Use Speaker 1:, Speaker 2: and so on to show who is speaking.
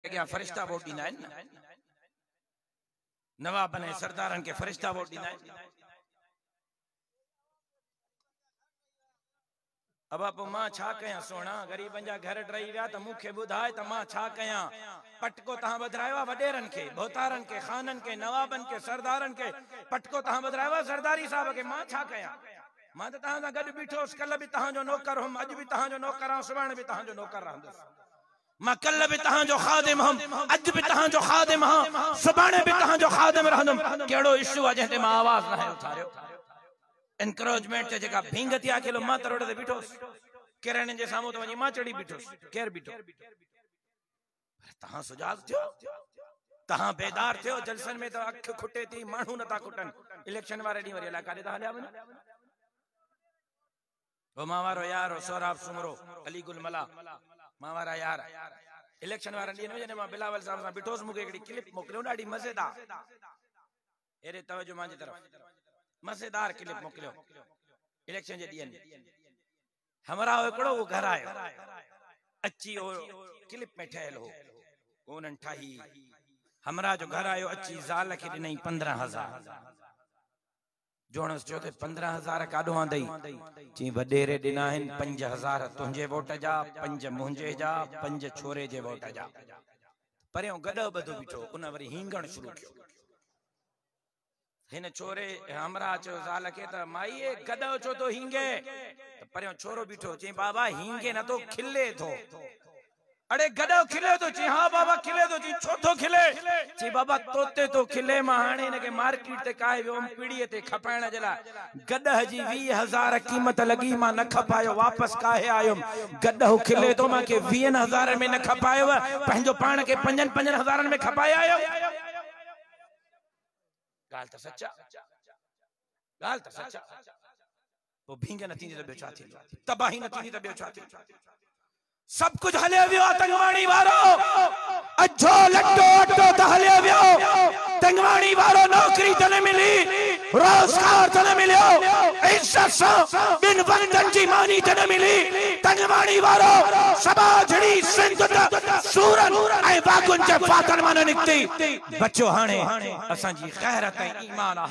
Speaker 1: क्या फरिश्ता वोट दीना है ना, नवाब बने सरदारन के फरिश्ता वोट दीना है। अब आप मां छा कया सोना गरीबन जा घर टई विया त मुखे बुधाए त मां छा कया। पटको तहां बदरायो वडेरन के भोतारन के खानन के नवाबन के सरदारन के पटको तहां बदरायो सरदारी साहब के मां छा कया। मां त तहां सा गड बीठोस कल भी तहां जो नौकर हम अज भी तहां जो नौकर हां सुभाणे भी तहां जो नौकर रहंदस। मां कल भी तहां जो खादिम हम अज भी तहां जो खादिम हां सुभाणे भी तहां जो खादिम रहंदम। केड़ो इशू आ जते मां आवाज न है उठारियो एनकरेजमेंट ते जका भींगतिया केलो मां तरोड़ ते बीठोस किरण जे सामू तो वनी मां चढ़ी बीठोस केर बीठो तहां सुजाग थियो तहां बेदार थियो। जलसन में तो अख खुटे थी मानू नता खुटन इलेक्शन वारे डी वरी इलाका दे हल्या वने ओ मावारो यार सोराब सुमरो अली गुल मला मावारा यार इलेक्शन वारा डी ने मां बिलावल साहब सा बीठोस मुके एकड़ी क्लिप मोकलियो ॾाढी मजेदार एरे तवज्जो मां जी तरफ मजेदार क्लिप मोकलियो इलेक्शन जे ॾींहं हमरा एकड़ो वो घर आयो अची ओ क्लिप में ठहल हो कोनन ठाही हमरा जो घर आयो अची ज़ाल के ॾिनई 15,000 जोणस जो ते 15,000 काडो आंदई ची वडेरे ॾिना आहिन 5,000 तुंहिंजे वोट जा 5 मुंहिंजे जा 5 छोरे जे वोट जा परियों गॾो बधो बीठो उन वरी हींगण शुरू कियो। हिन छोरे हमरा चो ज़ाल के त माई गॾो चो तो हींगे परियों छोरो बीठो ची बाबा हींगे न तो खिले थो। अरे गॾो खिले तो ची हां बाबा खिले तो ची छो तो खिले ची बाबा तोते तो खिले मां हाणे इन के मार्केट ते काए वियो पीड़ीअ ते खपाइण जे लाइ गॾ जी 20,000 कीमत लगी मां न खपायो वापस काहे आयो गॾ खिले तो मां के 20,000 में न खपायो पंहिंजो पाण के 5,000 में खपाए आयो। गाल त सच्चा गाल त सच्चा वो भींगे न थींदी त ॿियो छा थींदो तबाही न थींदी त ॿियो छा थींदो। सब कुछ हले वियो तंगवाणी वारो अजो लट्टो अटो त हले वियो तंगवाणी वारो नौकरी त न मिली रोजगार त न मिलियो इज्जत सां बिन वंदन जी मानी त न मिली तंगवाणी वारो सबाजड़ी सिंध त सूरन ऐं बागुन जे फातन मां न निकती बच्चो हाणे असां जी गैरत ऐं ईमान